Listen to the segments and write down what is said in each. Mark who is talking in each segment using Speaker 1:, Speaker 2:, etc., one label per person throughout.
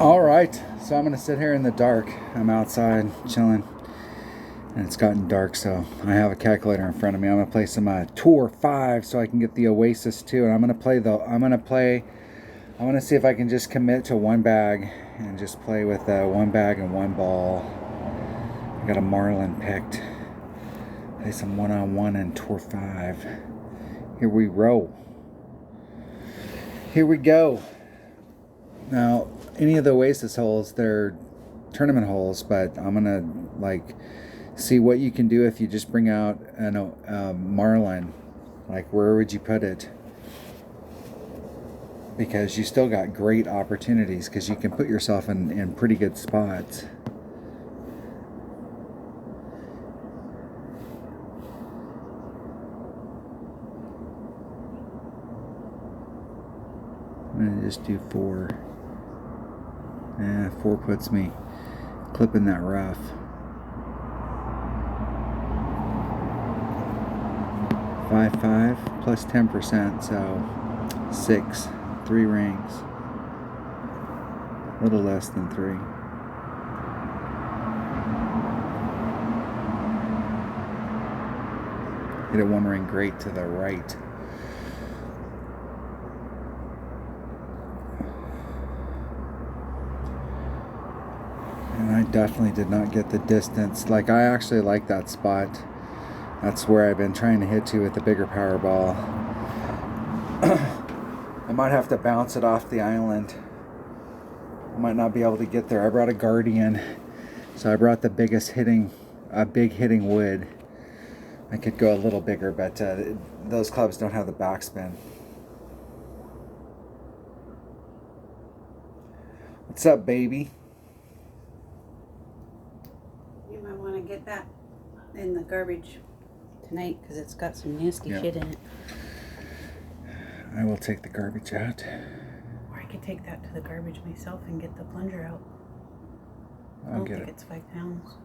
Speaker 1: Alright, so I'm going to sit here in the dark. I'm outside chilling, and it's gotten dark, so I have a calculator in front of me. I'm going to play some Tour 5 so I can get the Oasis 2, and I'm going to see if I can just commit to one bag and just play with one bag and one ball. I got a Marlin picked. Play some one-on-one in Tour 5. Here we roll. Here we go. Now, any of the Oasis holes, they're tournament holes, but I'm gonna see what you can do if you just bring out a Marlin. Like, where would you put it? Because you still got great opportunities, because you can put yourself in pretty good spots. I'm gonna just do 4. 4 puts me clipping that rough. 5 plus 10%, so 6. 3 rings. A little less than 3. Hit a 1 ring great to the right. And I definitely did not get the distance. Like, I actually like that spot. That's where I've been trying to hit to with the bigger power ball. I might have to bounce it off the island. I might not be able to get there. I brought a Guardian, so I brought the big hitting wood. I could go a little bigger, but those clubs don't have the backspin. What's up, baby?
Speaker 2: You might want to get that in the garbage tonight because it's got some nasty shit in it.
Speaker 1: I will take the garbage out.
Speaker 2: Or I could take that to the garbage myself and get the plunger out. I don't think it's 5 pounds.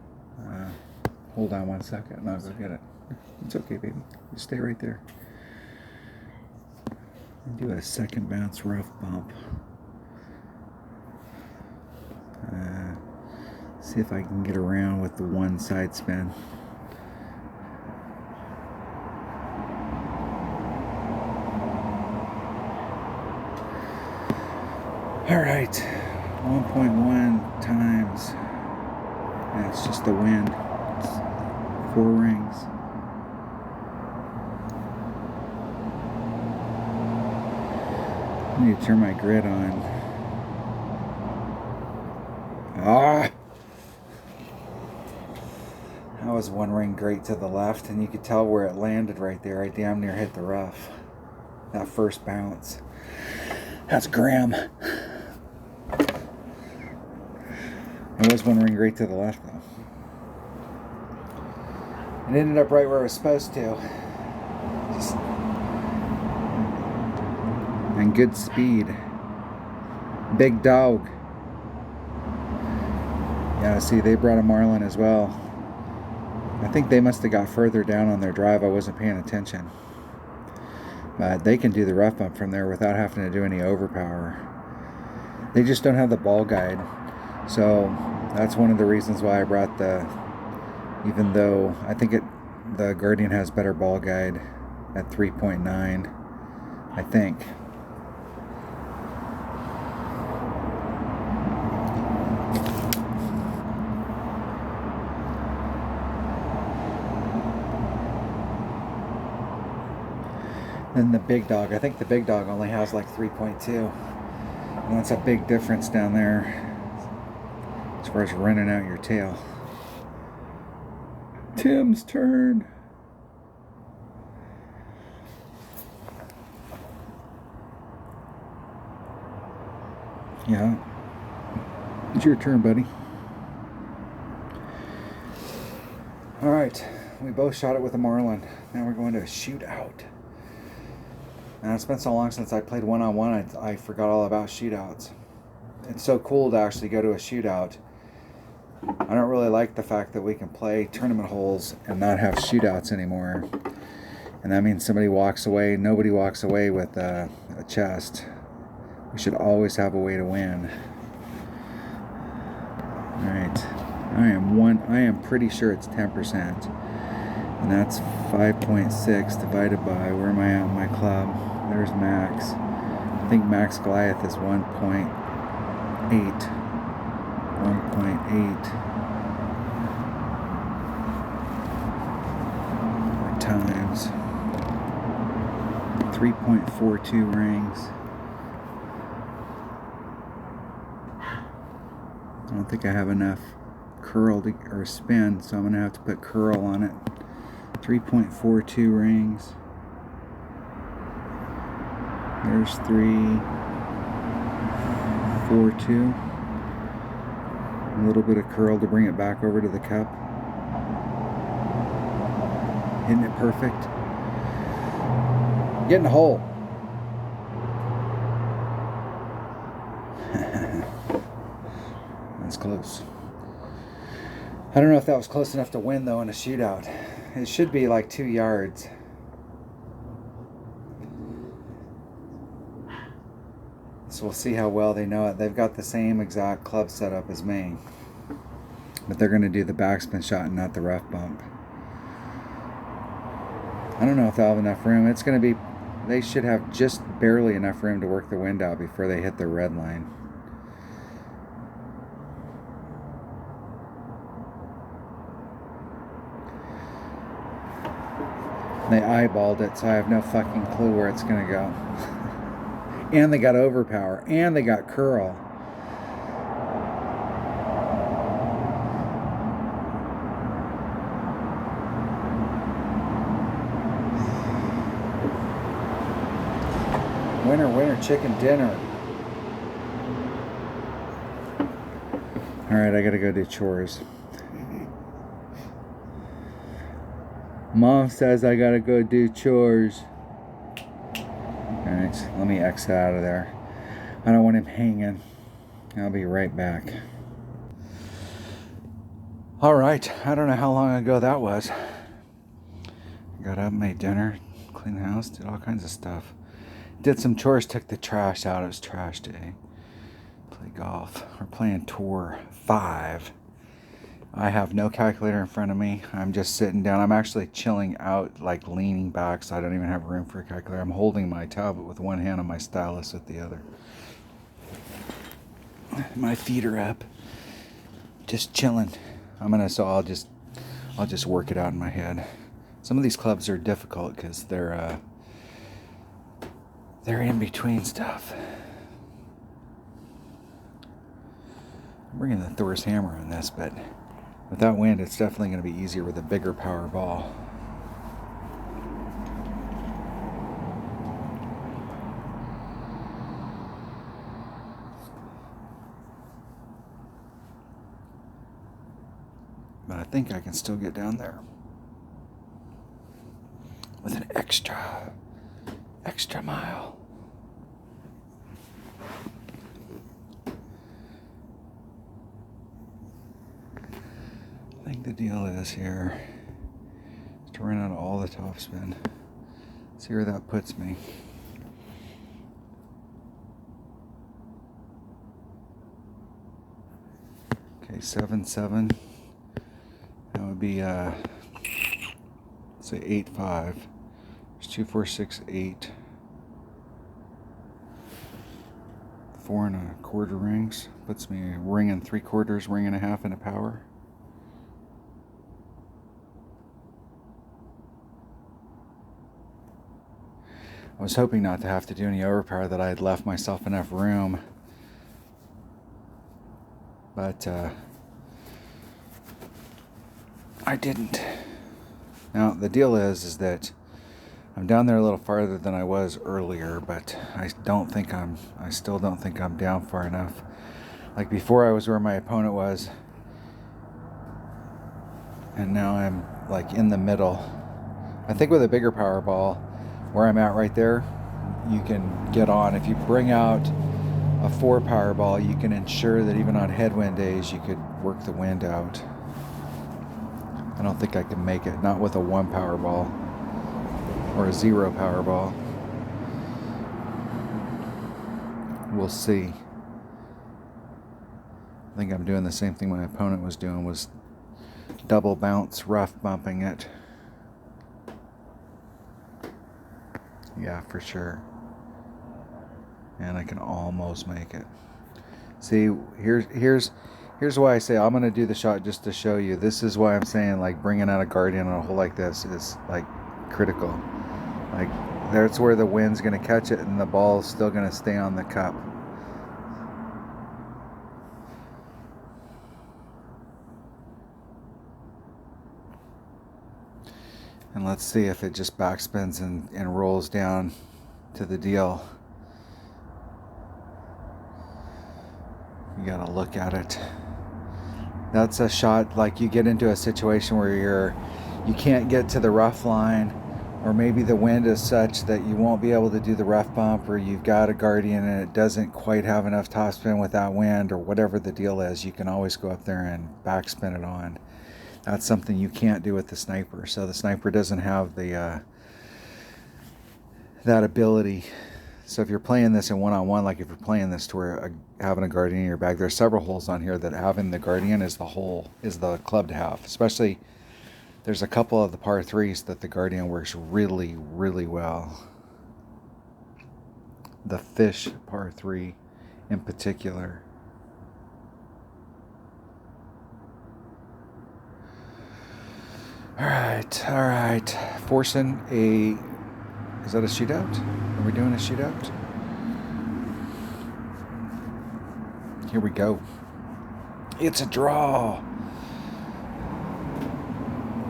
Speaker 1: Hold on 1 second and I'll go get it. It's okay, baby. Just stay right there. And do a second bounce rough bump. See if I can get around with the one side spin. All right, 1.1 times. That's just the wind. It's 4 rings. I need to turn my grid on. That was 1 ring great to the left, and you could tell where it landed right there. I damn near hit the rough. That first bounce. That's Graham. It was 1 ring great to the left, though. It ended up right where it was supposed to. And good speed. Big dog. Yeah, see, they brought a Marlin as well. I think they must have got further down on their drive. I wasn't paying attention. But they can do the rough bump from there without having to do any overpower. They just don't have the ball guide. So that's one of the reasons why I brought even though I think the Guardian has better ball guide at 3.9, I think. Then the big dog, I think the big dog only has like 3.2. And that's a big difference down there as far as running out your tail. Tim's turn. Yeah. It's your turn, buddy. All right. We both shot it with a Marlin. Now we're going to a shootout. And it's been so long since I played one-on-one, I forgot all about shootouts. It's so cool to actually go to a shootout. I don't really like the fact that we can play tournament holes and not have shootouts anymore. And that means somebody walks away. Nobody walks away with a chest. We should always have a way to win. Alright. I am pretty sure it's 10%. And that's 5.6 divided by, where am I at in my club? There's max. I think max Goliath is 1.8. 1.8 times 3.42 rings. I don't think I have enough curl or spin, so I'm going to have to put curl on it. 3.42 rings. There's 3.42. A little bit of curl to bring it back over to the cup. Isn't it perfect? Get in the hole. That's close. I don't know if that was close enough to win though in a shootout. It should be like 2 yards. So we'll see how well they know it. They've got the same exact club setup as me, but they're going to do the backspin shot and not the rough bump. I don't know if they'll have enough room. It's going to be, they should have just barely enough room to work the wind out before they hit the red line. They eyeballed it, so I have no fucking clue where it's going to go. And they got overpower, and they got curl. Winner, winner, chicken dinner. Alright, I gotta go do chores. Mom says I gotta go do chores. Alright, let me exit out of there. I don't want him hanging. I'll be right back. Alright, I don't know how long ago that was. Got up, made dinner, cleaned the house, did all kinds of stuff. Did some chores, took the trash out. It was trash day. Play golf. We're playing Tour 5. I have no calculator in front of me. I'm just sitting down. I'm actually chilling out, like leaning back, so I don't even have room for a calculator. I'm holding my tablet with one hand and my stylus with the other. My feet are up. Just chilling. I'll just work it out in my head. Some of these clubs are difficult because they're in between stuff. I'm bringing the Thor's hammer on this, but without wind, it's definitely going to be easier with a bigger power ball. But I think I can still get down there with an extra mile. I think the deal is here is to run out of all the topspin. See where that puts me. Okay, 7-7. That would be say 8-5. There's 2, 4, 6, 8. 4 1/4 rings. Puts me a ring and 3/4, ring and a half in a power. I was hoping not to have to do any overpower, that I had left myself enough room. But I didn't. Now the deal is that I'm down there a little farther than I was earlier, but I still don't think I'm down far enough. Like before, I was where my opponent was, and now I'm like in the middle. I think with a bigger power ball, where I'm at right there, you can get on. If you bring out a 4 power ball, you can ensure that even on headwind days, you could work the wind out. I don't think I can make it, not with a 1 power ball. Or a 0 power ball. We'll see. I think I'm doing the same thing my opponent was doing, was double bounce rough bumping it. Yeah, for sure. And I can almost make it. See, here's why I say I'm gonna do the shot just to show you. This is why I'm saying like bringing out a guardian on a hole like this is like critical. Like that's where the wind's gonna catch it and the ball's still gonna stay on the cup. And let's see if it just backspins and rolls down to the deal. You gotta look at it. That's a shot like you get into a situation where you can't get to the rough line, or maybe the wind is such that you won't be able to do the rough bump, or you've got a guardian and it doesn't quite have enough topspin with that wind, or whatever the deal is. You can always go up there and backspin it on. That's something you can't do with the sniper. So the sniper doesn't have the that ability. So if you're playing this in one-on-one, like if you're playing this to where having a guardian in your bag, there's several holes on here that having the guardian is the club to have. Especially, there's a couple of the par 3s that the guardian works really, really well. The fish par 3 in particular. All right. Forcing a... Is that a shootout? Are we doing a shootout? Here we go. It's a draw.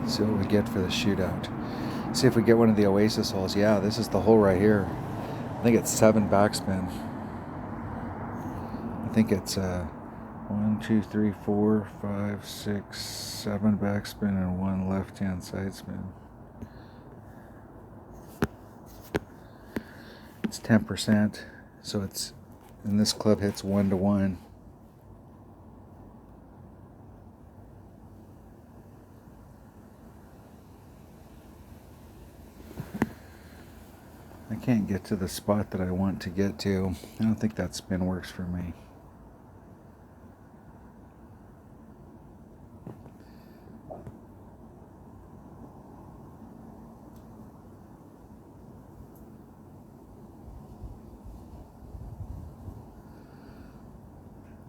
Speaker 1: See what we get for the shootout. See if we get one of the Oasis holes. Yeah, this is the hole right here. I think it's 7 backspin. I think it's 1, 2, 3, 4, 5, 6, 7 backspin and 1 left-hand side spin. It's 10%, so it's, and this club hits 1 to 1. I can't get to the spot that I want to get to. I don't think that spin works for me.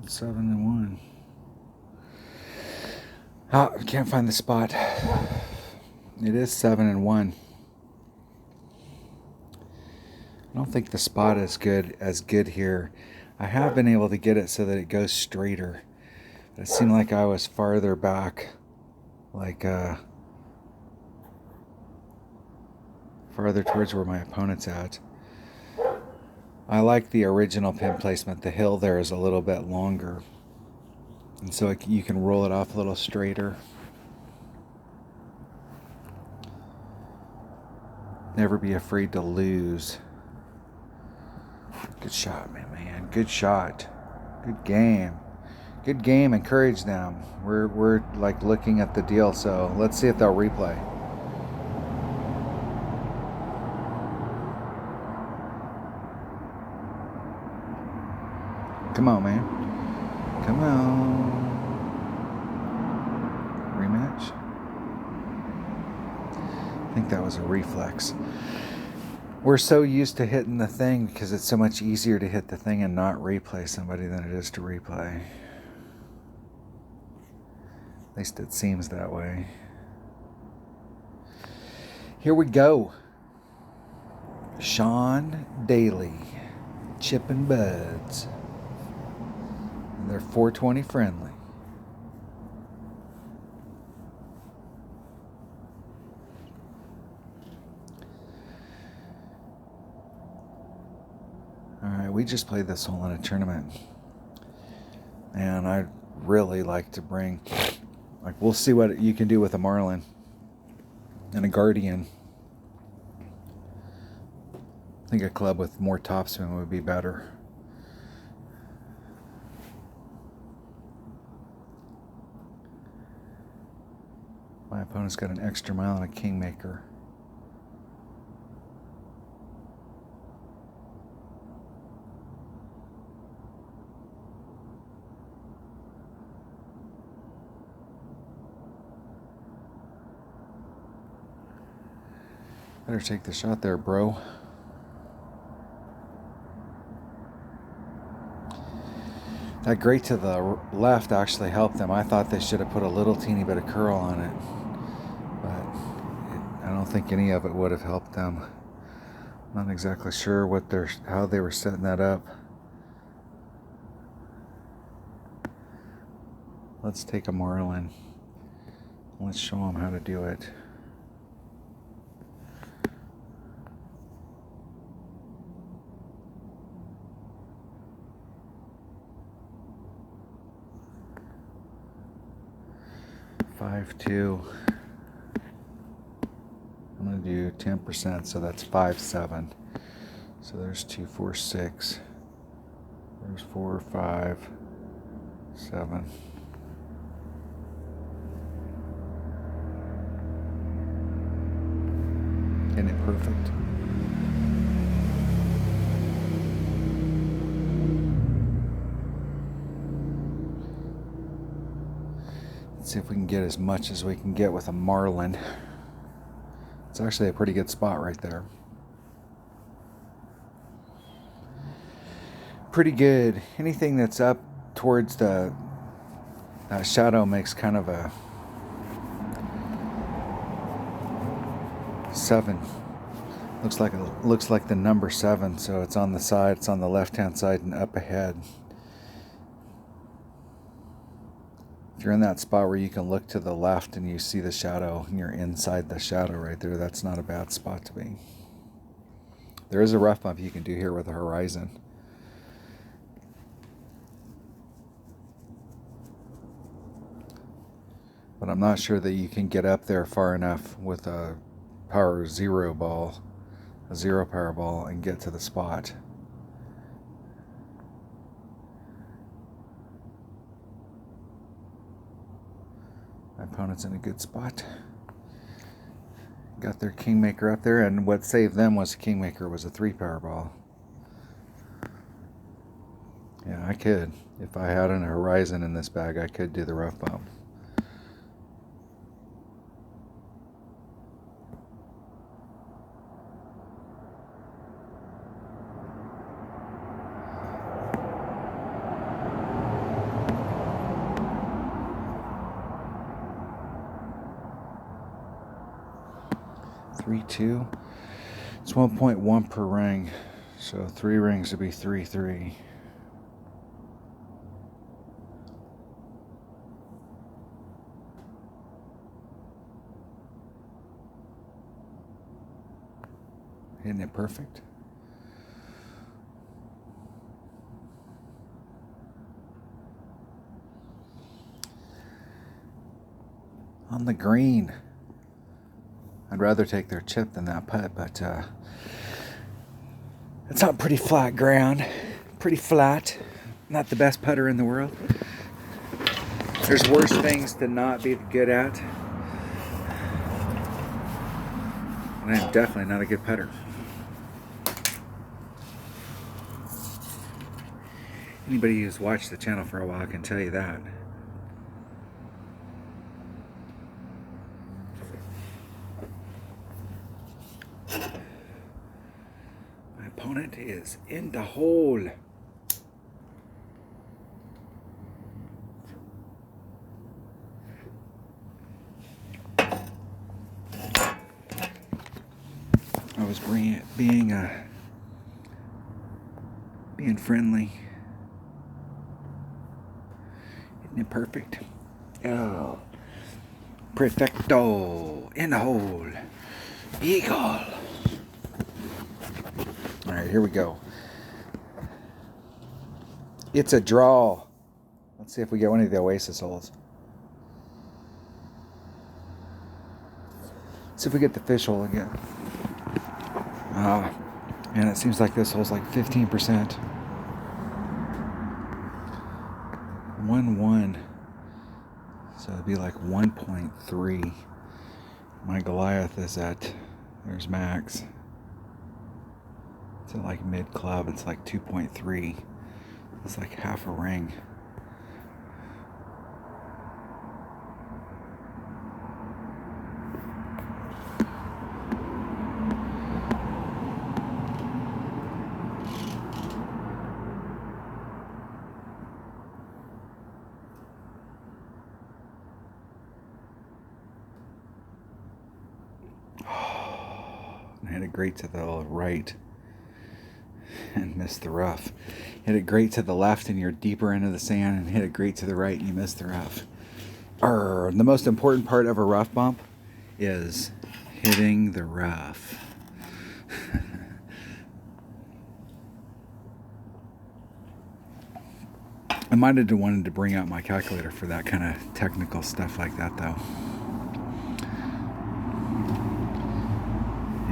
Speaker 1: It's 7 and 1. Ah, I can't find the spot. It is 7 and 1. I don't think the spot is good here. I have been able to get it so that it goes straighter. It seemed like I was farther back, like farther towards where my opponent's at. I like the original pin placement. The hill there is a little bit longer, and so you can roll it off a little straighter. Never be afraid to lose. Good shot, man. Good shot. Good game. Good game. Encourage them. We're like looking at the deal, so let's see if they'll replay. Come on, man. Come on. Rematch? I think that was a reflex. We're so used to hitting the thing because it's so much easier to hit the thing and not replay somebody than it is to replay. At least it seems that way. Here we go. Sean Daly, Chippin' Buds. And they're 420 friendly. Alright, we just played this hole in a tournament. And I'd really like to bring, like, we'll see what you can do with a Marlin and a Guardian. I think a club with more topspin would be better. My opponent's got an extra mile and a Kingmaker. Better take the shot there, bro. That grate to the left actually helped them. I thought they should have put a little teeny bit of curl on it, but I don't think any of it would have helped them. Not exactly sure how they were setting that up. Let's take a Marlin. Let's show them how to do it. Five, 2. I'm going to do 10%, so that's 5, 7. So there's 2, 4, 6. There's 4, 5, 7. Isn't it perfect? Let's see if we can get as much as we can get with a Marlin. It's actually a pretty good spot right there. Pretty good. Anything that's up towards the shadow makes kind of a 7. Looks like the number 7, so it's on the side, it's on the left-hand side and up ahead. If you're in that spot where you can look to the left and you see the shadow and you're inside the shadow right there, that's not a bad spot to be. There is a rough bump you can do here with the horizon. But I'm not sure that you can get up there far enough with a power 0 ball, a 0 power ball, and get to the spot. My opponent's in a good spot. Got their Kingmaker up there, and what saved them was the Kingmaker was a 3 power ball. Yeah, I could. If I had an horizon in this bag, I could do the rough bump. Three, 2. It's 1.1 per ring, so 3 rings would be 3, 3. Isn't it perfect? On the green. I'd rather take their chip than that putt, but it's on pretty flat ground. Pretty flat. Not the best putter in the world. There's worse things to not be good at. And I'm definitely not a good putter. Anybody who's watched the channel for a while can tell you that. My opponent is in the hole. I was being friendly. Isn't it perfect? Oh, perfecto, in the hole, eagle. All right, here we go. It's a draw. Let's see if we get one of the Oasis holes. See if we get the fish hole again. Man, it seems like this hole's like 15%. 1-1. So it'd be like 1.3. My Goliath is at, there's Max. It's at like mid club, it's like 2.3. It's like half a ring. hit it great to the right and missed the rough. Hit it great to the left and you're deeper into the sand, and hit it great to the right and you missed the rough. The most important part of a rough bump is hitting the rough. I might have wanted to bring out my calculator for that kind of technical stuff like that, though.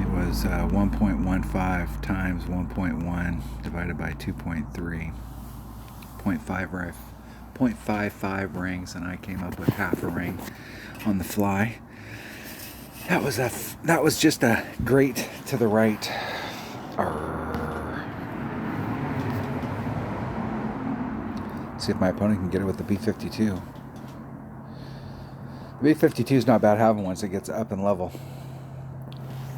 Speaker 1: It was 1.15 times 1.1 divided by 2.3, 0.55 rings, and I came up with half a ring on the fly. That was just a great to the right. See if my opponent can get it with the B-52. The B-52 is not bad having once it gets up and level.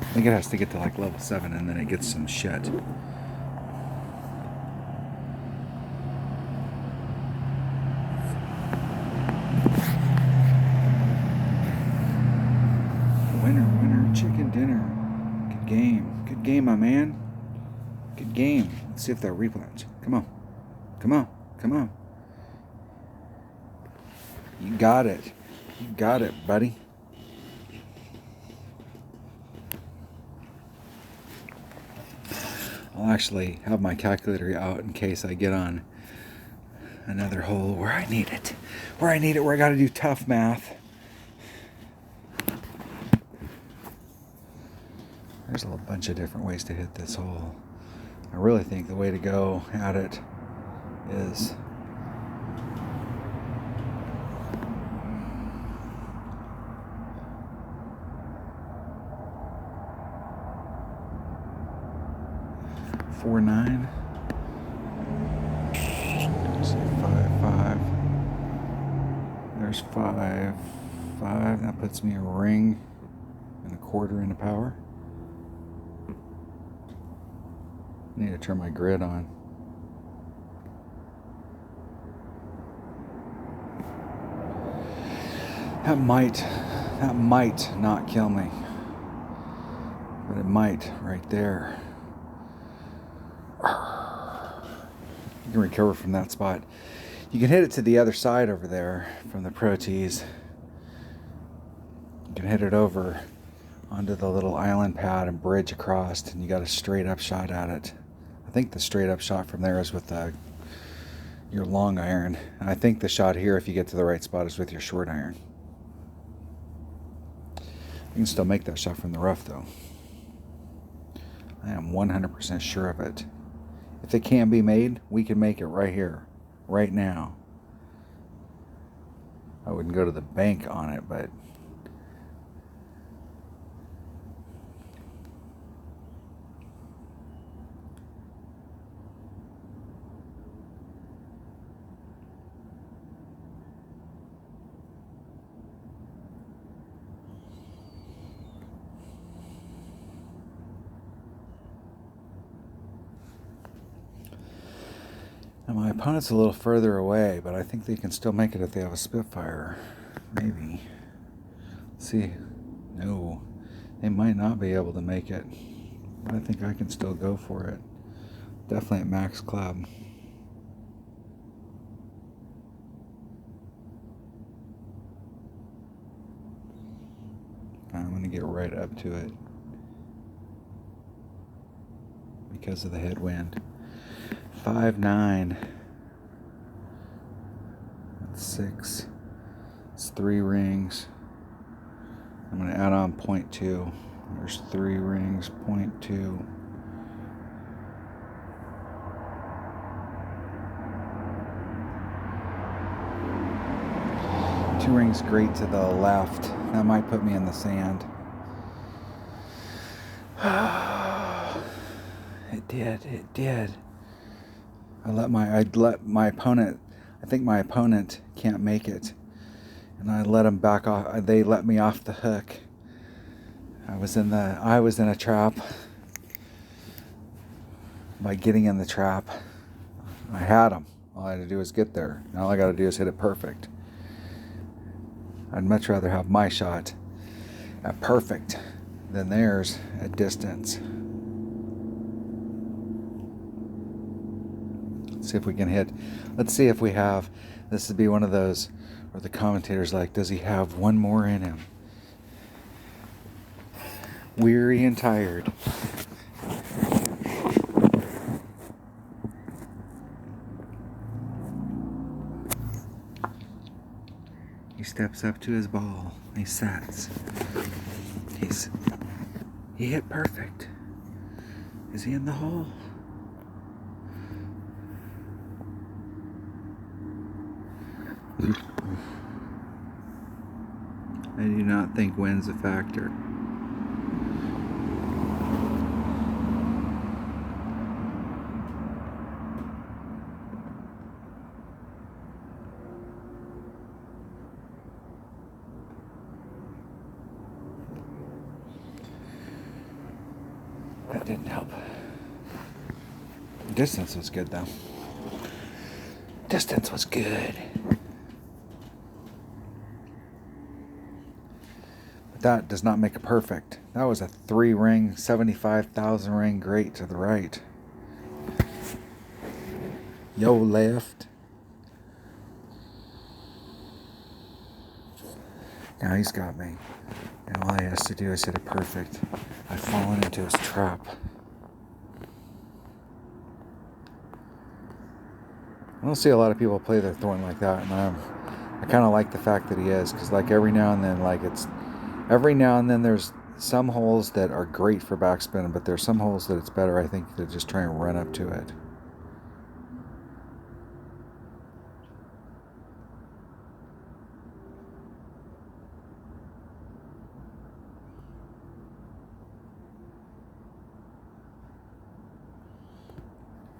Speaker 1: I think it has to get to like level 7 and then it gets some shit. Winner, chicken dinner. Good game. Good game, my man. Good game. Let's see if they'll replanch. Come on. Come on. Come on. You got it. You got it, buddy. I'll actually have my calculator out in case I get on another hole where I need it. Where I got to do tough math. There's a bunch of different ways to hit this hole. I really think the way to go at it is four nine. Let's see, 5 5. There's 5 5. That puts me a ring and a quarter into power. I need to turn my grid on. That might not kill me, but it might right there. You can recover from that spot. You can hit it to the other side over there from the Pro Tees. You can hit it over onto the little island pad and bridge across, and you got a straight up shot at it. I think the straight up shot from there is with your long iron. And I think the shot here, if you get to the right spot, is with your short iron. You can still make that shot from the rough, though. I am 100% sure of it. If it can be made, we can make it right here, right now. I wouldn't go to the bank on it, but and my opponent's a little further away, but I think they can still make it if they have a Spitfire. Maybe. Let's see. No. They might not be able to make it. But I think I can still go for it. Definitely at max club. I'm going to get right up to it because of the headwind. 5 9. That's 6. It's 3 rings. I'm going to add on 0.2. There's 3 rings, 0.2. Two rings great to the left. That might put me in the sand. It did. I let my opponent, I think my opponent can't make it. And I let him back off. They let me off the hook. I was in a trap. By getting in the trap, I had him. All I had to do was get there. Now all I got to do is hit it perfect. I'd much rather have my shot at perfect than theirs at distance. Let's see if we can hit. Let's see if we have. This would be one of those where the commentator's like, does he have one more in him? Weary and tired. He steps up to his ball. He sets. He hit perfect. Is he in the hole? I do not think wind's a factor. That didn't help. Distance was good though. Distance was good. But that does not make it perfect. That was a 3-ring, 75,000 ring great to the right. Yo left. Now he's got me. And all he has to do is hit it perfect. I've fallen into his trap. I don't see a lot of people play their thorn like that, and I kind of like the fact that he is, because like every now and then there's some holes that are great for backspin, but there's some holes that it's better, I think, to just try and run up to it.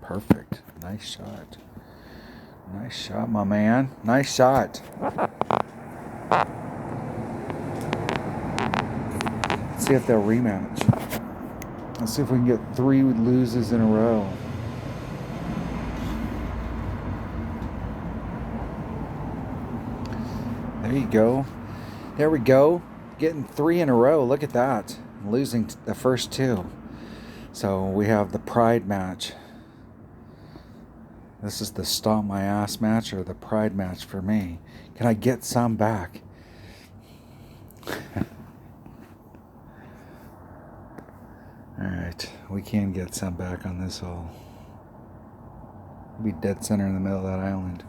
Speaker 1: Perfect. Nice shot. Nice shot, my man. Nice shot. Let's see if they'll rematch. Let's see if we can get 3 loses in a row. There you go. There we go. Getting 3 in a row. Look at that. Losing the first 2. So we have the pride match. This is the stomp my ass match or the pride match for me. Can I get some back? Alright, we can get some back on this hole. We'll be dead center in the middle of that island.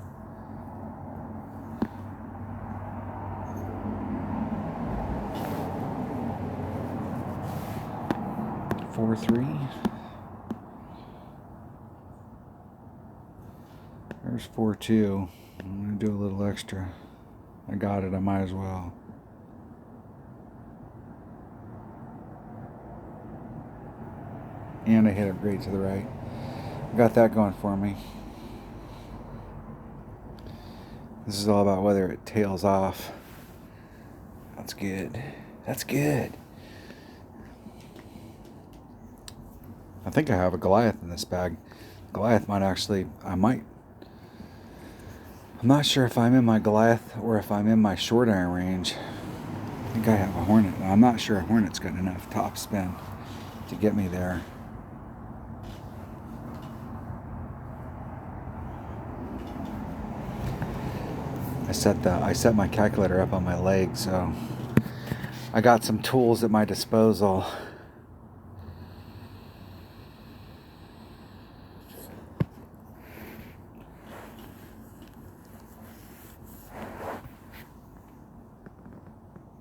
Speaker 1: Four, 3. There's 4-2. I'm going to do a little extra. I got it. I might as well. And I hit it great to the right. Got that going for me. This is all about whether it tails off. That's good. That's good. I think I have a Goliath in this bag. Goliath might actually... I'm not sure if I'm in my Goliath or if I'm in my short iron range. I think I have a Hornet. I'm not sure a Hornet's got enough top spin to get me there. I set my calculator up on my leg, so I got some tools at my disposal.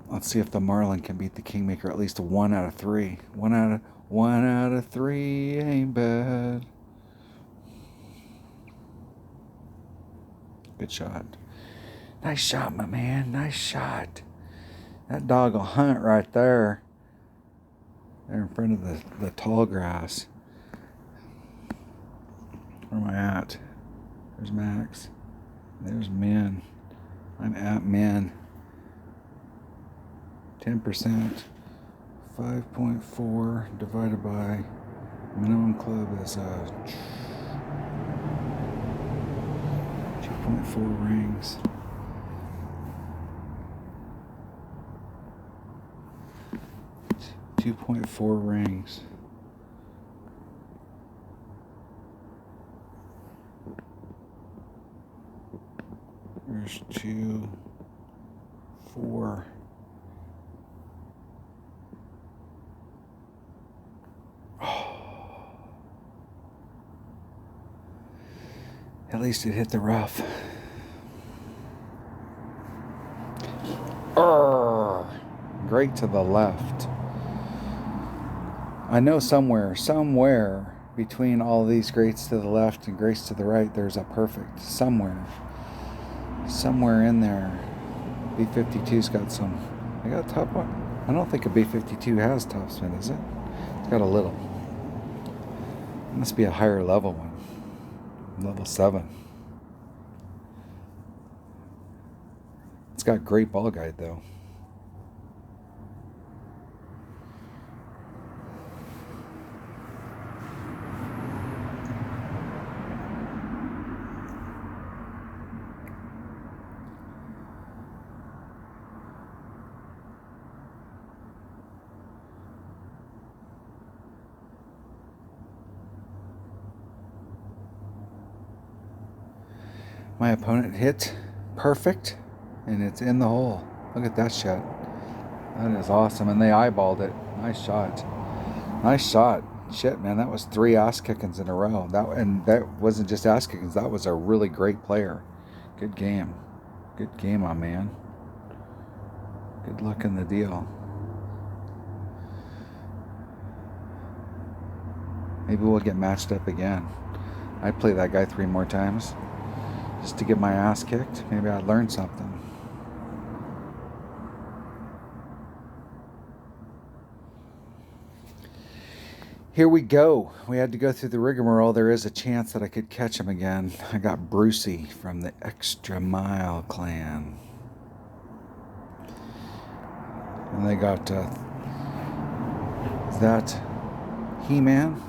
Speaker 1: Let's see if the Marlin can beat the Kingmaker at least 1 out of 3. 1 out of 3 ain't bad. Good shot. Nice shot, my man. Nice shot. That dog will hunt right there. There in front of the tall grass. Where am I at? There's Max. There's Min. I'm at Min. 10%. 5.4 divided by minimum club is 2.4 rings. 2.4 rings. There's 2, 4. At least it hit the rough. Great to the left. I know somewhere between all these greats to the left and greats to the right, there's a perfect. Somewhere in there. B52's got some. I got a top one. I don't think a B52 has topspin, is it? It's got a little. It must be a higher level one. Level 7. It's got great ball guide though. My opponent hit perfect, and it's in the hole. Look at that shot. That is awesome, and they eyeballed it. Nice shot. Nice shot. Shit, man, that was 3 ass kickings in a row. That wasn't just ass kickings. That was a really great player. Good game. Good game, my man. Good luck in the deal. Maybe we'll get matched up again. I'd play that guy 3 more times. Just to get my ass kicked. Maybe I'd learn something. Here we go. We had to go through the rigmarole. There is a chance that I could catch him again. I got Brucey from the Extra Mile clan. And they got, is that He-Man?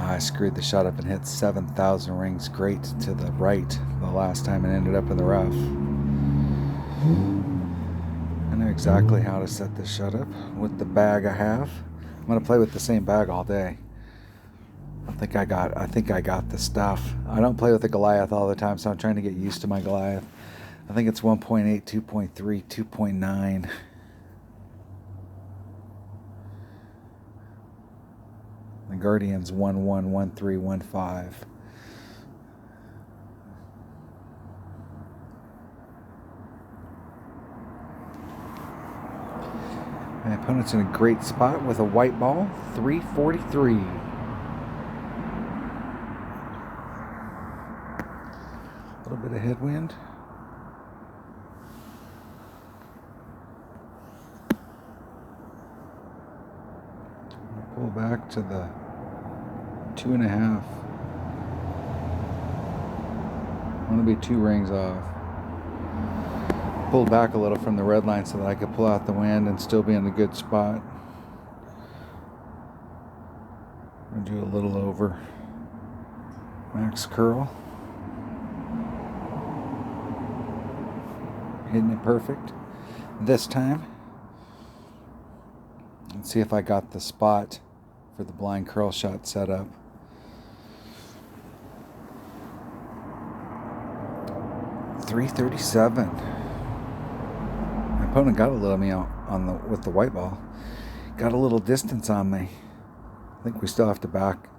Speaker 1: I screwed the shot up and hit 7,000 rings great to the right the last time and ended up in the rough. I know exactly how to set this shot up with the bag I have. I'm going to play with the same bag all day. I think I got the stuff. I don't play with the Goliath all the time, so I'm trying to get used to my Goliath. I think it's 1.8, 2.3, 2.9. The Guardian's 1.1, 1.3, 1.5. My opponent's in a great spot with a white ball, 343. A little bit of headwind. Pull back to the 2.5. I want to be 2 rings off. Pulled back a little from the red line so that I could pull out the wind and still be in a good spot. I'm gonna do a little over max curl. Hitting it perfect this time. Let's see if I got the spot for the blind curl shot set up. .337. My opponent got a little me out with the white ball. Got a little distance on me. I think we still have to back.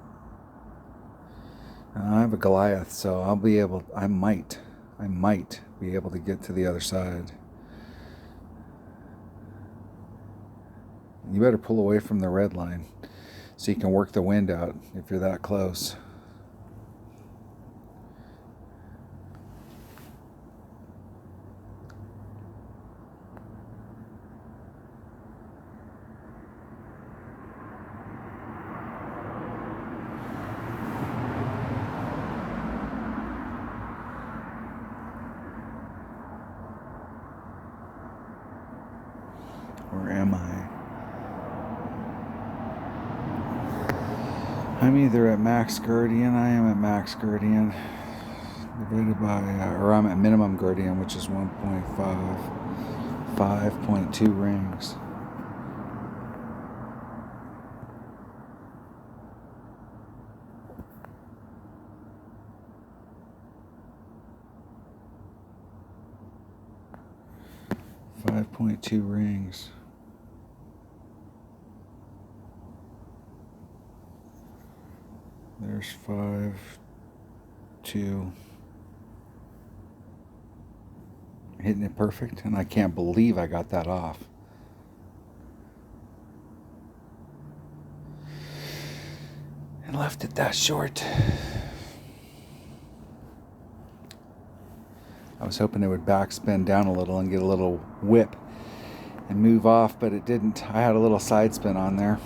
Speaker 1: I have a Goliath, so I'll be able. I might be able to get to the other side. You better pull away from the red line so you can work the wind out if you're that close. Where am I? I'm either at max Guardian. I am at max Guardian. divided by, or I'm at minimum gradient, which is 1.5, 5.2 rings. .2 rings. There's 5, 2. Hitting it perfect, and I can't believe I got that off. And left it that short. I was hoping it would backspin down a little and get a little whip and move off, but it didn't. I had a little side spin on there.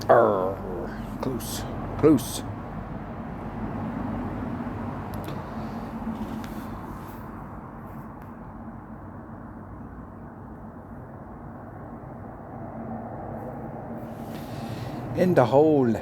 Speaker 1: Arrgh. Close, close. In the hole.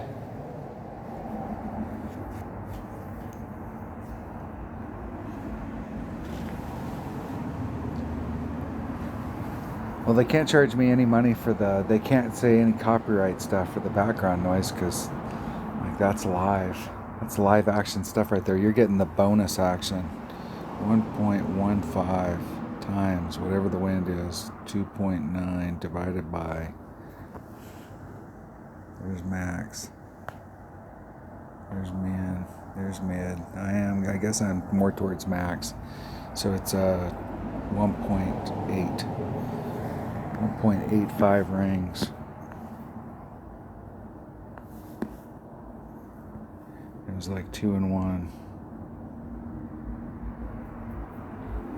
Speaker 1: Well, they can't charge me any money for they can't say any copyright stuff for the background noise, because like that's live. That's live action stuff right there. You're getting the bonus action. 1.15 times whatever the wind is. 2.9 divided by. There's max. There's min. There's mid. I guess I'm more towards max. So it's 1.8. 1.85 rings. It was like 2 and 1.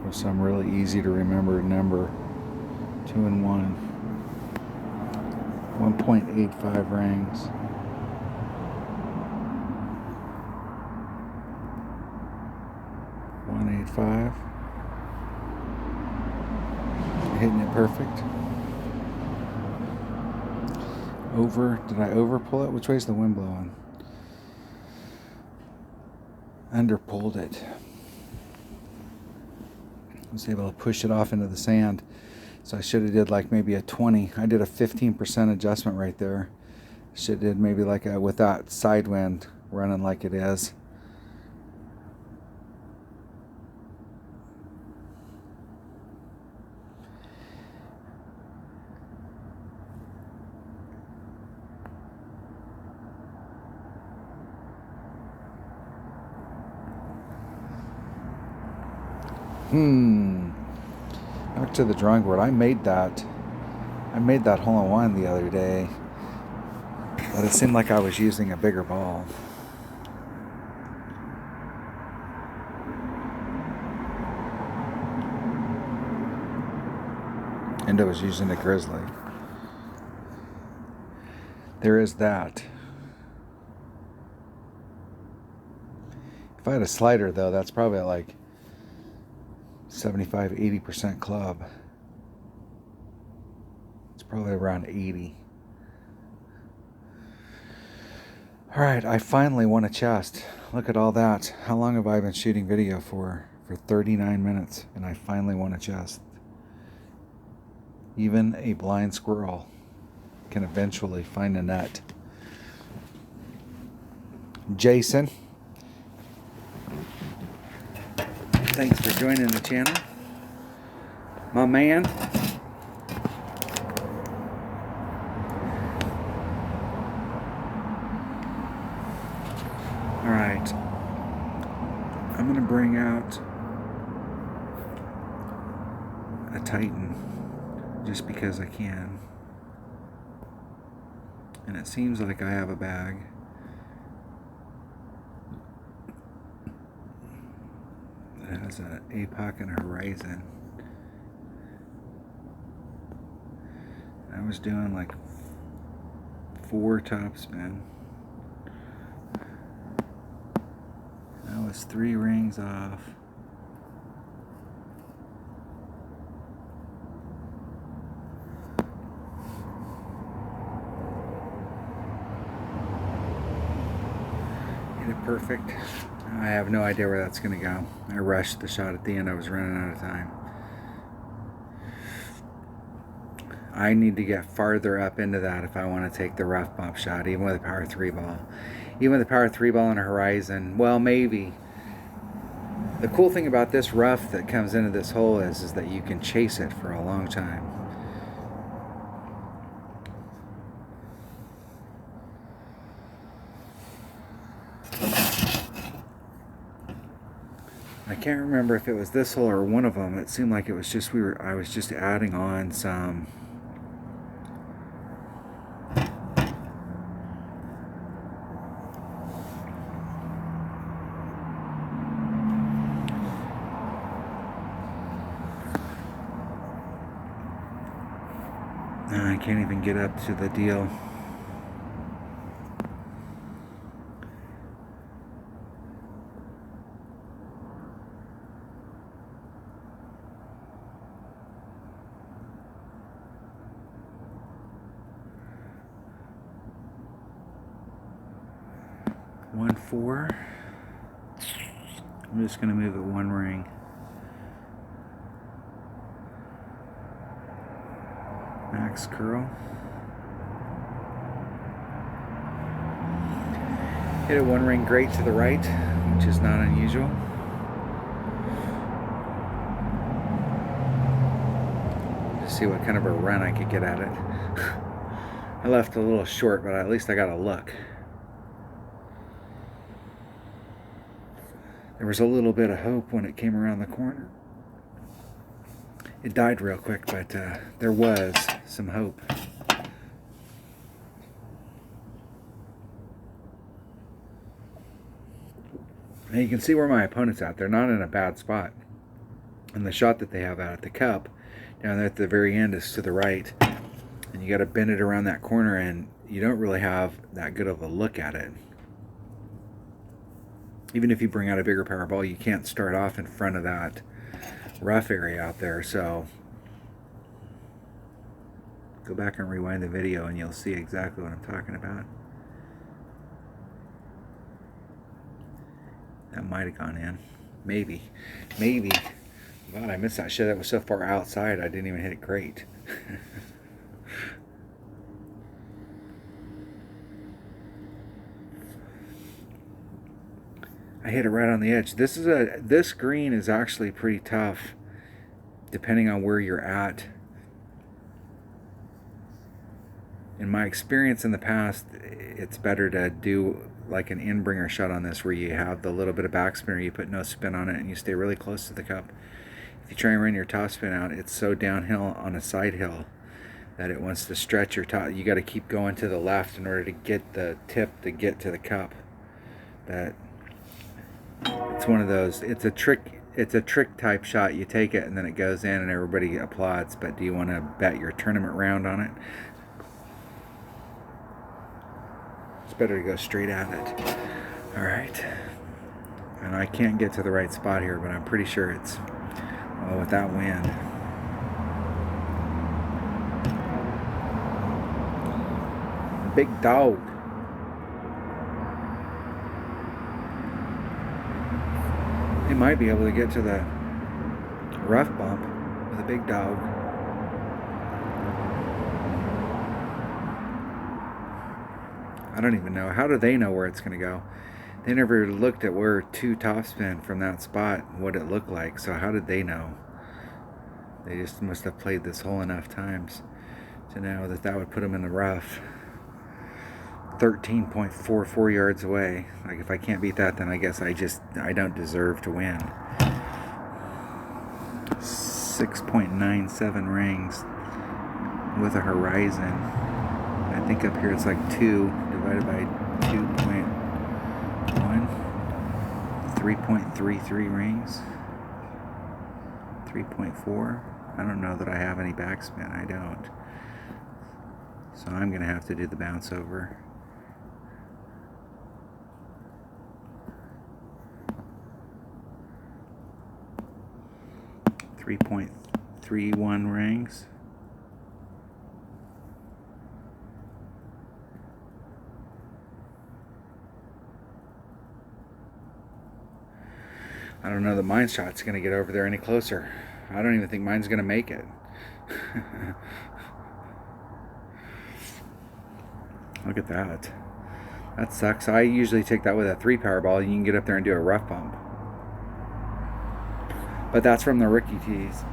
Speaker 1: With some really easy to remember number. 2 and 1. 1.85 rings. .185. Hitting it perfect. Over. Did I over pull it? Which way is the wind blowing? Under pulled it. I was able to push it off into the sand. So I should have did like maybe a 20. I did a 15% adjustment right there. Should have did maybe like a, with that side wind running like it is. Back to the drawing board. I made that hole-in-one the other day, but it seemed like I was using a bigger ball. And I was using a Grizzly. There is that. If I had a slider though, that's probably like 75-80% club. It's probably around 80. Alright, I finally won a chest. Look at all that. How long have I been shooting video for? For 39 minutes, and I finally won a chest. Even a blind squirrel can eventually find a nut. Jason, thanks for joining the channel. My man. Alright. I'm going to bring out a Titan just because I can. And it seems like I have a bag. It has an APOC and a Horizon. I was doing like 4 topspin. I was 3 rings off. Hit it perfect. I have no idea where that's going to go. I rushed the shot at the end. I was running out of time. I need to get farther up into that if I want to take the rough bump shot, even with a power 3 ball. Even with a power 3 ball on a horizon, well, maybe. The cool thing about this rough that comes into this hole is that you can chase it for a long time. I can't remember if it was this hole or one of them. It seemed like it was just I was just adding on some I can't even get up to the deal. One four. I'm just gonna move it one ring. Max curl. Hit it one ring great to the right, which is not unusual. Just see what kind of a run I could get at it. I left a little short, but at least I got a look. There was a little bit of hope when it came around the corner. It died real quick, but there was some hope. And you can see where my opponent's at. They're not in a bad spot. And the shot that they have out at the cup, down there at the very end, is to the right. And you got to bend it around that corner, and you don't really have that good of a look at it. Even if you bring out a bigger power ball, you can't start off in front of that rough area out there. So go back and rewind the video and you'll see exactly what I'm talking about. That might have gone in. Maybe. God, I missed that shit. That was so far outside I didn't even hit it great. I hit it right on the edge. This green is actually pretty tough depending on where you're at. In my experience in the past, it's better to do like an in-bringer shot on this where you have the little bit of backspin, or you put no spin on it and you stay really close to the cup. If you try and run your topspin out, it's so downhill on a side hill that it wants to stretch your top. You got to keep going to the left in order to get the tip to get to the cup. But it's one of those, it's a trick type shot. You take it and then it goes in and everybody applauds, but do you want to bet your tournament round on it? It's better to go straight at it. All right. And I can't get to the right spot here, but I'm pretty sure it's, oh, with that wind. Big dog. They might be able to get to the rough bump with a big dog. I don't even know. How do they know where it's going to go? They never looked at where two topspin from that spot, what it looked like. So how did they know? They just must have played this hole enough times to know that that would put them in the rough. 13.44 yards away. Like, if I can't beat that, then I guess I don't deserve to win. 6.97 rings with a horizon. I think up here it's like 2 divided by 2.1. 3.33 rings. 3.4. I don't know that I have any backspin. I don't. So I'm going to have to do the bounce over. .31 rings. I don't know that mine shot's going to get over there any closer. I don't even think mine's going to make it. Look at that. That sucks. I usually take that with a 3 power ball. You can get up there and do a rough bump. But that's from the rookie tees.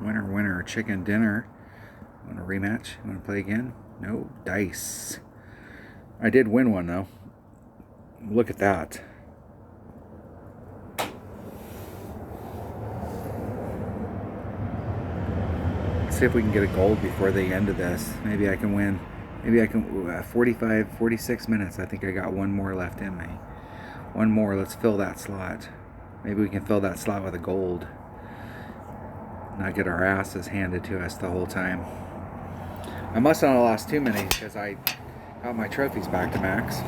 Speaker 1: Winner, winner, chicken dinner. Want a rematch? Want to play again? No. Dice. I did win one, though. Look at that. Let's see if we can get a gold before the end of this. Maybe I can win. Maybe I can. 45, 46 minutes. I think I got one more left in me. One more. Let's fill that slot. Maybe we can fill that slot with a gold. Not get our asses handed to us the whole time. I must not have lost too many because I got my trophies back to max.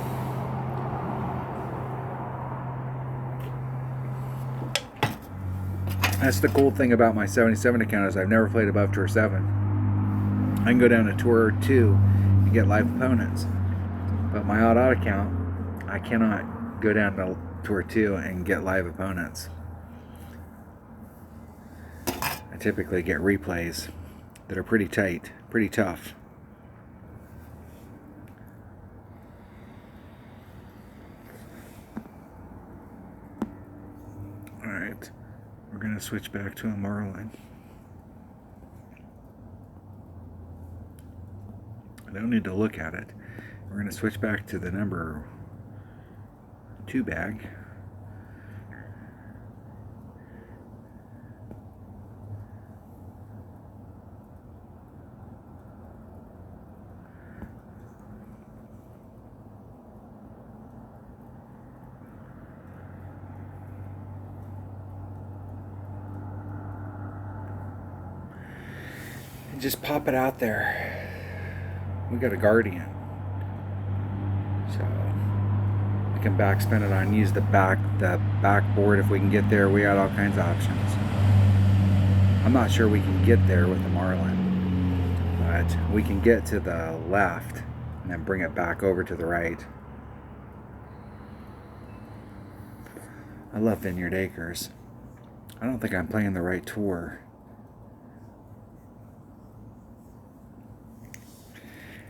Speaker 1: That's the cool thing about my 77 account is I've never played above Tour 7. I can go down to Tour 2 and get live opponents. But my odd account, I cannot go down to Tour 2 and get live opponents. I typically get replays that are pretty tight, pretty tough. Alright, we're going to switch back to a Marlin. I don't need to look at it. We're going to switch back to the number 2 bag. And just pop it out there. We got a Guardian, so we can backspin it on, use the backboard if we can get there. We got all kinds of options. I'm not sure we can get there with the Marlin, but we can get to the left and then bring it back over to the right. I love Vineyard Acres. I don't think I'm playing the right tour.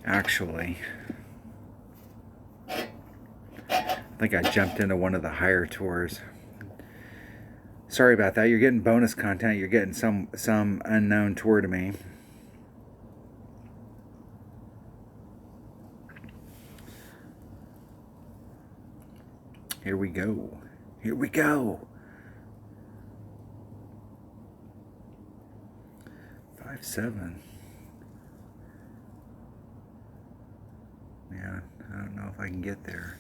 Speaker 1: Actually, I think I jumped into one of the higher tours. Sorry about that. You're getting bonus content. You're getting some unknown tour to me. Here we go. Here we go. 5-7. Yeah, I don't know if I can get there.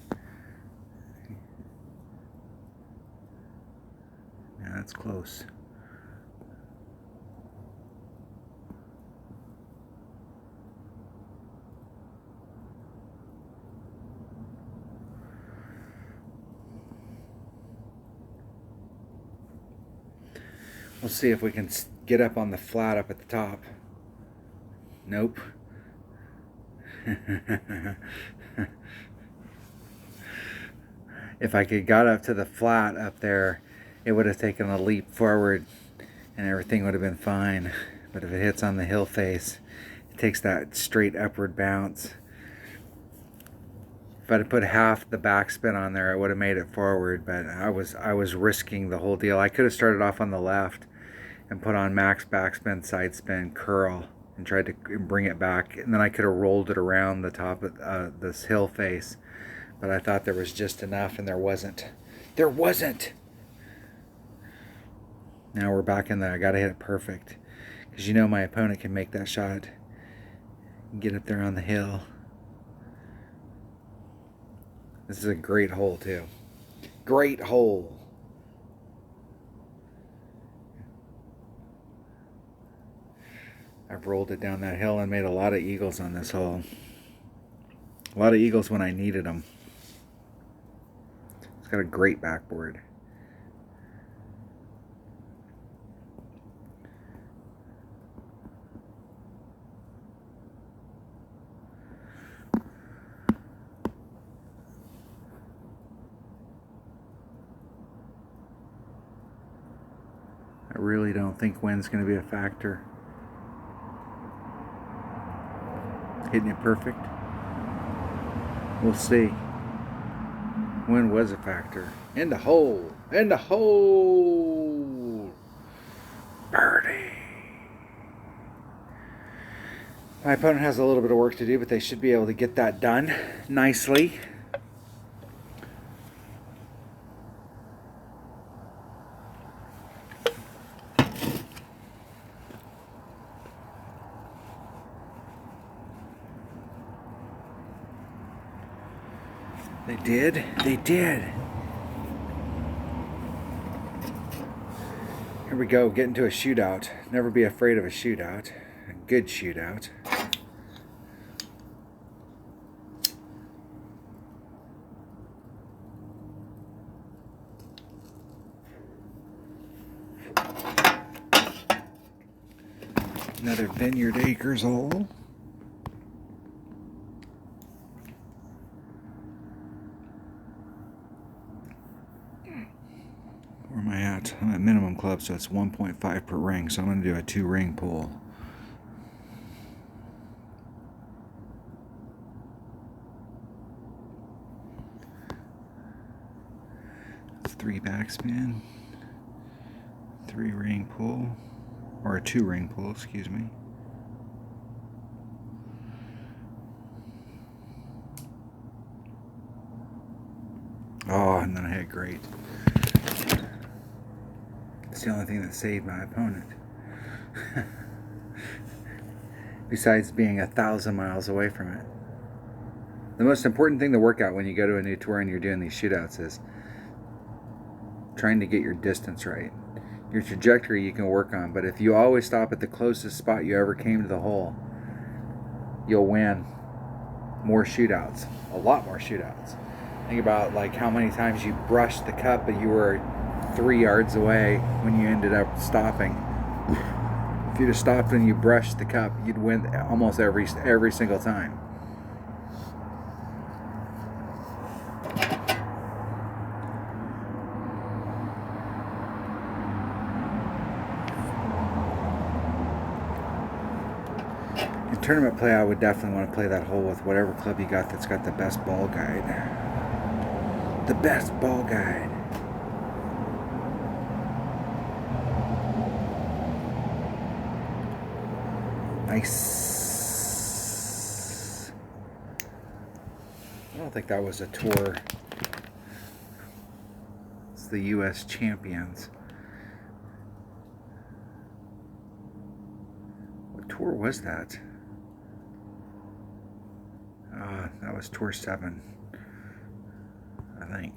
Speaker 1: Yeah, that's close. We'll see if we can get up on the flat up at the top. Nope. If I could got up to the flat up there, it would have taken a leap forward and everything would have been fine. But if it hits on the hill face, it takes that straight upward bounce. If I'd have put half the backspin on there, I would have made it forward, but I was risking the whole deal. I could have started off on the left and put on max backspin, side spin, curl, and tried to bring it back, and then I could have rolled it around the top of this hill face, but I thought there was just enough, and there wasn't. There wasn't! Now we're back in there. I gotta hit it perfect, because you know my opponent can make that shot and get up there on the hill. This is a great hole too. Great hole. I've rolled it down that hill and made a lot of eagles on this hole. A lot of eagles when I needed them. It's got a great backboard. think wind's going to be a factor. Hitting it perfect. We'll see. Wind was a factor. In the hole. In the hole. Birdie. My opponent has a little bit of work to do, but they should be able to get that done nicely. They did. They did. Here we go, getting to a shootout. Never be afraid of a shootout. A good shootout. Another Vineyard Acres hole. Where am I at? I'm at minimum club, so it's 1.5 per ring. So I'm going to do a 2-ring pull. It's 3 backspin, 3-ring pull, or a 2-ring pull, excuse me. Oh, and then I hit great. It's the only thing that saved my opponent. Besides being 1,000 miles away from it. The most important thing to work out when you go to a new tour and you're doing these shootouts is trying to get your distance right. Your trajectory you can work on, but if you always stop at the closest spot you ever came to the hole, you'll win more shootouts, a lot more shootouts. Think about like how many times you brushed the cup but you were 3 yards away when you ended up stopping. If you'd have stopped when you brushed the cup, you'd win almost every single time. In tournament play, I would definitely want to play that hole with whatever club you got that's got the best ball guide. The best ball guide. Nice. I don't think that was a tour. It's the U.S. champions. What tour was that? That was Tour 7. I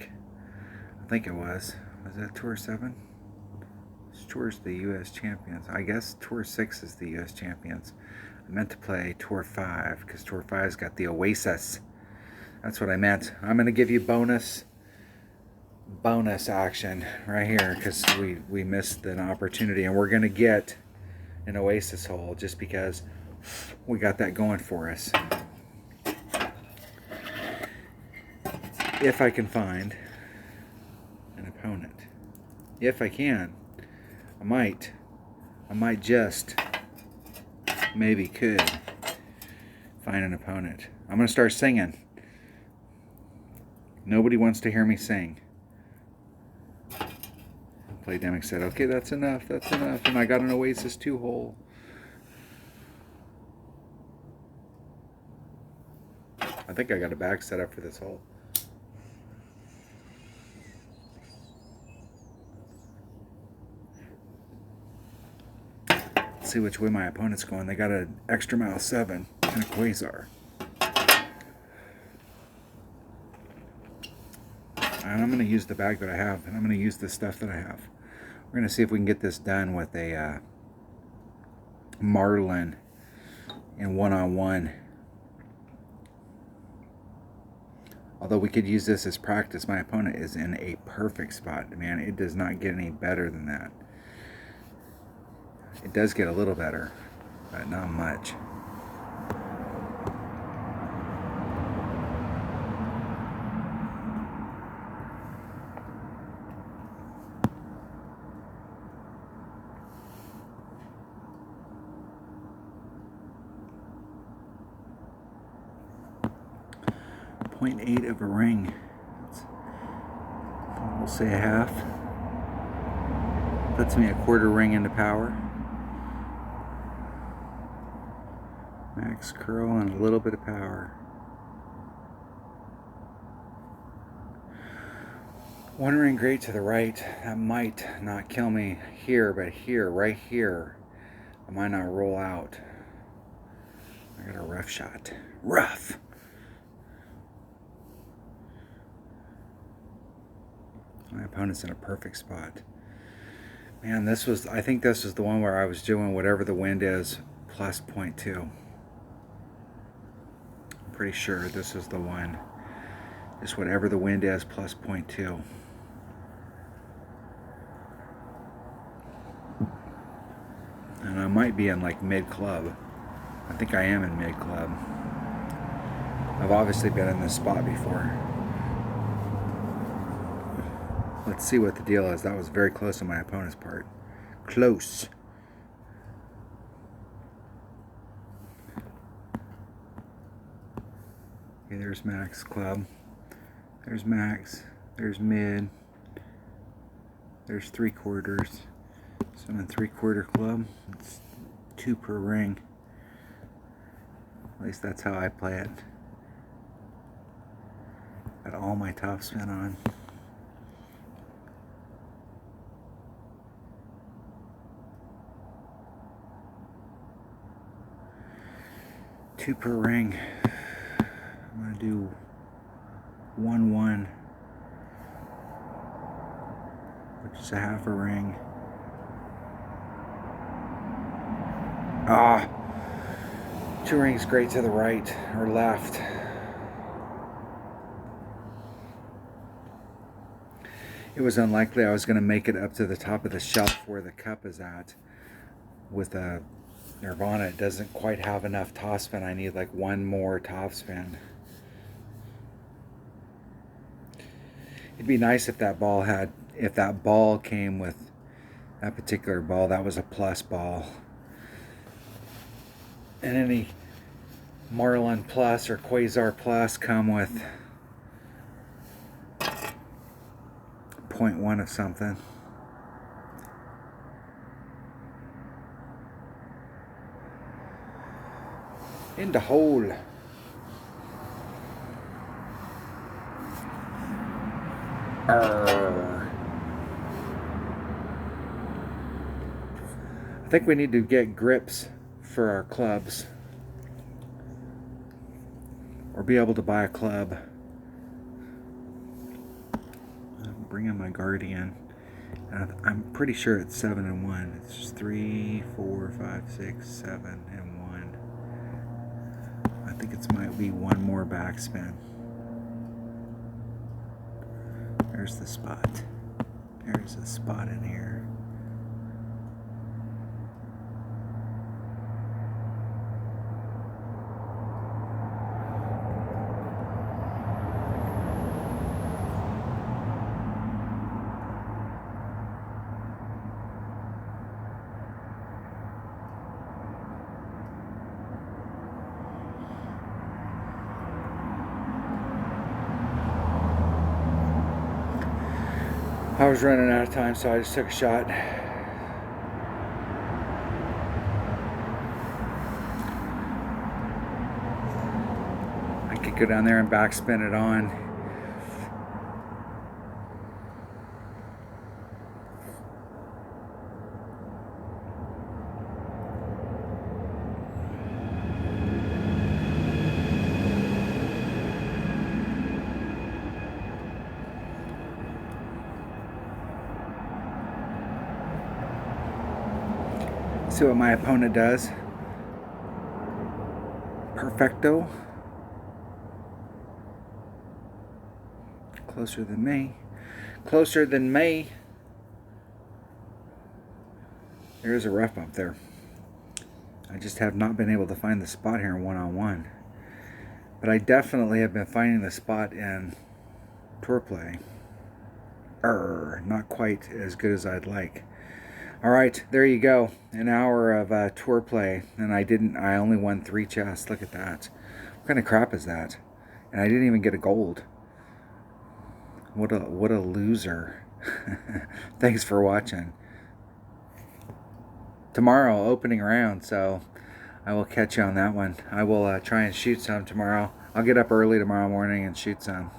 Speaker 1: think it was. Was that Tour 7? This tour's the U.S. champions. I guess Tour 6 is the U.S. champions. I meant to play Tour 5 because Tour 5's got the Oasis. That's what I meant. I'm going to give you bonus action right here because we missed an opportunity, and we're going to get an Oasis hole just because we got that going for us. If I can find an opponent. If I can, I might just, maybe could find an opponent. I'm going to start singing. Nobody wants to hear me sing. Playdemic said, okay, that's enough, and I got an Oasis 2-hole. I think I got a bag set up for this hole. Let's see which way my opponent's going. They got an extra mile 7 and a quasar. And I'm going to use the bag that I have, and I'm going to use the stuff that I have. We're going to see if we can get this done with a Marlin in one-on-one. Although we could use this as practice, my opponent is in a perfect spot. Man, it does not get any better than that. It does get a little better, but not much. 0.8 of a ring. We'll say a half. Puts me a quarter ring into power. Max curl and a little bit of power. One ring grate to the right. That might not kill me here, but here, right here, I might not roll out. I got a rough shot. Rough! My opponent's in a perfect spot. Man, I think this was the one where I was doing whatever the wind is plus 0.2. I'm pretty sure this is the one. Just whatever the wind is plus 0.2. And I might be in like mid-club. I think I am in mid-club. I've obviously been in this spot before. Let's see what the deal is. That was very close on my opponent's part. Close. Okay, there's max club. There's max. There's mid. There's 3/4. So I'm in 3/4 club. It's 2 per ring. At least that's how I play it. Got all my top spin on. Two per ring. I'm gonna do 1/1, which is a half a ring. Ah, 2 rings grate to the right or left. It was unlikely I was going to make it up to the top of the shelf where the cup is at. With a Nirvana, it doesn't quite have enough topspin. I need like one more topspin. It'd be nice if that ball came with that particular ball. That was a plus ball. And any Marlin Plus or Quasar Plus come with 0.1 of something. In the hole. Arr. I think we need to get grips for our clubs, or be able to buy a club. Bring in my Guardian. I'm pretty sure it's 7 and 1. It's just 3, 4, 5, 6, 7 and 1. I think it might be one more backspin. There's the spot. There's a spot in here. I was running out of time, so I just took a shot. I could go down there and backspin it on. See what my opponent does. Perfecto. Closer than me. Closer than me. There is a rough bump there. I just have not been able to find the spot here in one-on-one. But I definitely have been finding the spot in tour play. Not quite as good as I'd like. Alright, there you go. An hour of tour play. And I only won 3 chests. Look at that. What kind of crap is that? And I didn't even get a gold. What a loser. Thanks for watching. Tomorrow, opening round, so I will catch you on that one. I will try and shoot some tomorrow. I'll get up early tomorrow morning and shoot some.